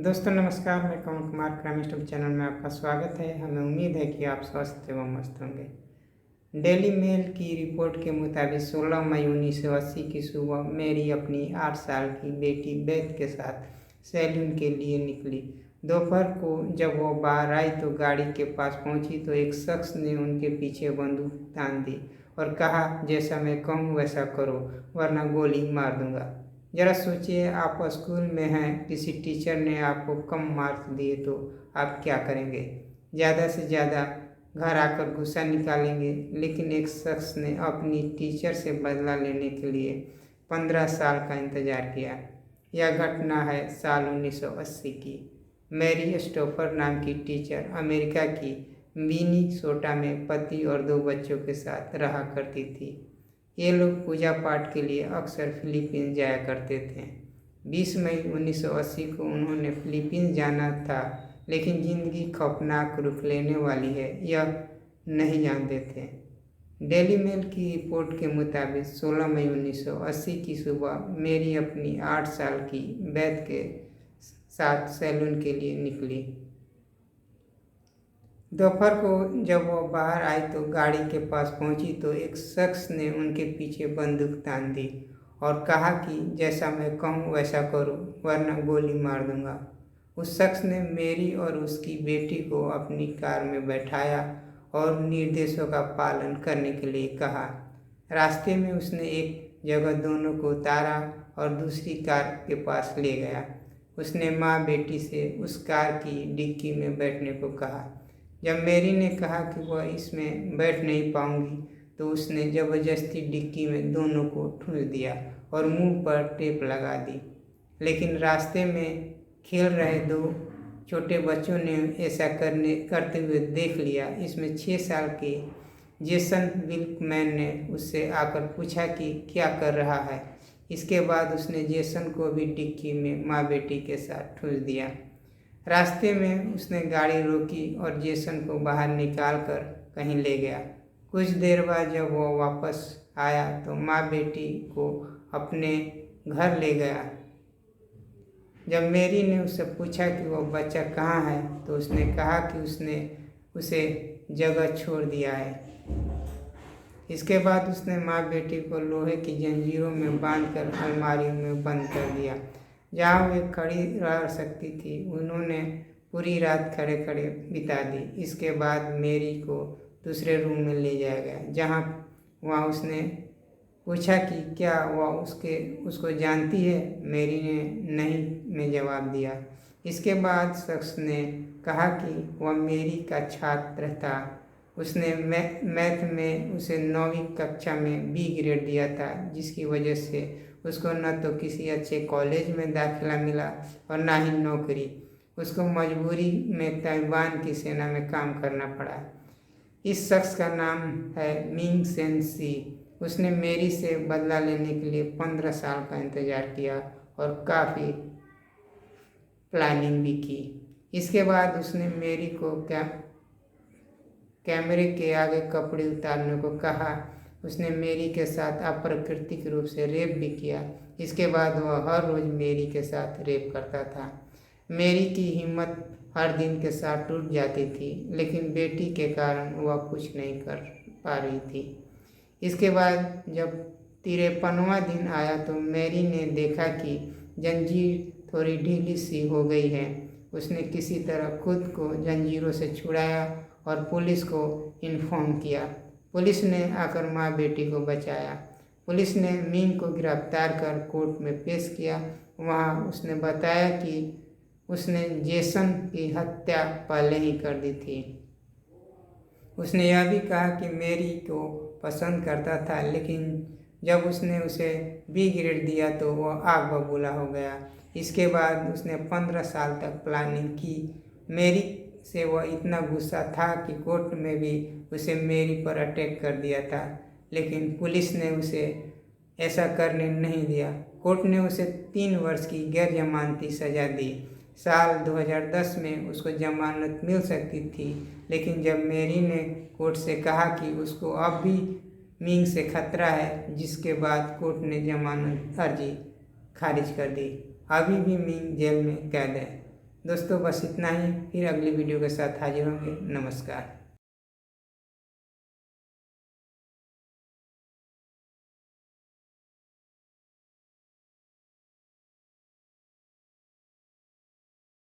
दोस्तों नमस्कार, मैं Kamal Kumar crime YouTube channel में आपका स्वागत है। हमें उम्मीद है कि आप स्वस्थ एवं मस्त होंगे। डेली मेल की रिपोर्ट के मुताबिक 16 मई 1980 की सुबह मेरी अपनी 8 साल की बेटी बेथ के साथ सैलून के लिए निकली। दोपहर को जब वो बाहर आई तो गाड़ी के पास पहुंची तो एक शख्स ने उनके पीछे बंदूक तान दी और कहा, जैसा मैं कहूँ वैसा करो वरना गोली मार दूंगा। जरा सोचिए, आप स्कूल में हैं, किसी टीचर ने आपको कम मार्क्स दिए तो आप क्या करेंगे? ज़्यादा से ज़्यादा घर आकर गुस्सा निकालेंगे। लेकिन एक शख्स ने अपनी टीचर से बदला लेने के लिए 15 साल का इंतज़ार किया। यह घटना है साल 1980 की। मैरी स्टोफर नाम की टीचर अमेरिका की मिनीसोटा में पति और 2 बच्चों के साथ रहा करती थी। ये लोग पूजा पाठ के लिए अक्सर फिलीपींस जाया करते थे। 20 मई 1980 को उन्होंने फिलीपींस जाना था, लेकिन ज़िंदगी खौफनाक रुख लेने वाली है यह नहीं जानते थे। डेली मेल की रिपोर्ट के मुताबिक 16 मई 1980 की सुबह मेरी अपनी 8 साल की बेथ के साथ सैलून के लिए निकली। दोपहर को जब वो बाहर आई तो गाड़ी के पास पहुंची तो एक शख्स ने उनके पीछे बंदूक तान दी और कहा कि जैसा मैं कहूँ वैसा करो वरना गोली मार दूंगा। उस शख्स ने मेरी और उसकी बेटी को अपनी कार में बैठाया और निर्देशों का पालन करने के लिए कहा। रास्ते में उसने एक जगह दोनों को उतारा और दूसरी कार के पास ले गया। उसने माँ बेटी से उस कार की डिक्की में बैठने को कहा। जब मेरी ने कहा कि वह इसमें बैठ नहीं पाऊंगी तो उसने ज़बरदस्ती डिक्की में दोनों को ठूंस दिया और मुंह पर टेप लगा दी। लेकिन रास्ते में खेल रहे 2 छोटे बच्चों ने ऐसा करते हुए देख लिया। इसमें 6 साल के जेसन विल्कमैन ने उससे आकर पूछा कि क्या कर रहा है। इसके बाद उसने जेसन को भी डिक्की में माँ बेटी के साथ ठूंस दिया। रास्ते में उसने गाड़ी रोकी और जेसन को बाहर निकाल कर कहीं ले गया। कुछ देर बाद जब वो वापस आया तो माँ बेटी को अपने घर ले गया। जब मेरी ने उससे पूछा कि वो बच्चा कहाँ है तो उसने कहा कि उसने उसे जगह छोड़ दिया है। इसके बाद उसने माँ बेटी को लोहे की जंजीरों में बांधकर अलमारी में बंद कर दिया, जहाँ वे खड़ी रह सकती थी। उन्होंने पूरी रात खड़े खड़े बिता दी। इसके बाद मेरी को दूसरे रूम में ले जाया गया, जहाँ वहाँ उसने पूछा कि क्या वह उसको जानती है। मेरी ने नहीं में जवाब दिया। इसके बाद शख्स ने कहा कि वह मेरी का छात्र था। उसने मैथ में उसे 9वीं कक्षा में B ग्रेड दिया था, जिसकी वजह से उसको न तो किसी अच्छे कॉलेज में दाखिला मिला और ना ही नौकरी। उसको मजबूरी में ताइवान की सेना में काम करना पड़ा। इस शख्स का नाम है मिंग सेन सी। उसने मेरी से बदला लेने के लिए 15 साल का इंतज़ार किया और काफ़ी प्लानिंग भी की। इसके बाद उसने मेरी को कैमरे के आगे कपड़े उतारने को कहा। उसने मेरी के साथ अप्राकृतिक रूप से रेप भी किया। इसके बाद वह हर रोज़ मेरी के साथ रेप करता था। मेरी की हिम्मत हर दिन के साथ टूट जाती थी, लेकिन बेटी के कारण वह कुछ नहीं कर पा रही थी। इसके बाद जब 53वां दिन आया तो मेरी ने देखा कि जंजीर थोड़ी ढीली सी हो गई है। उसने किसी तरह खुद को जंजीरों से छुड़ाया और पुलिस को इन्फॉर्म किया। पुलिस ने आकर माँ बेटी को बचाया। पुलिस ने मिंग को गिरफ्तार कर कोर्ट में पेश किया। वहाँ उसने बताया कि उसने जेसन की हत्या पहले ही कर दी थी। उसने यह भी कहा कि मेरी को पसंद करता था, लेकिन जब उसने उसे B ग्रेड दिया तो वह आग बबूला हो गया। इसके बाद उसने 15 साल तक प्लानिंग की। मेरी से वह इतना गुस्सा था कि कोर्ट में भी उसे मेरी पर अटैक कर दिया था, लेकिन पुलिस ने उसे ऐसा करने नहीं दिया। कोर्ट ने उसे 3 वर्ष की गैर जमानती सज़ा दी। साल 2010 में उसको जमानत मिल सकती थी, लेकिन जब मेरी ने कोर्ट से कहा कि उसको अब भी मिंग से खतरा है, जिसके बाद कोर्ट ने जमानत अर्जी खारिज कर दी। अभी भी मिंग जेल में कैद है। दोस्तों बस इतना ही, फिर अगली वीडियो के साथ हाजिर होंगे। नमस्कार।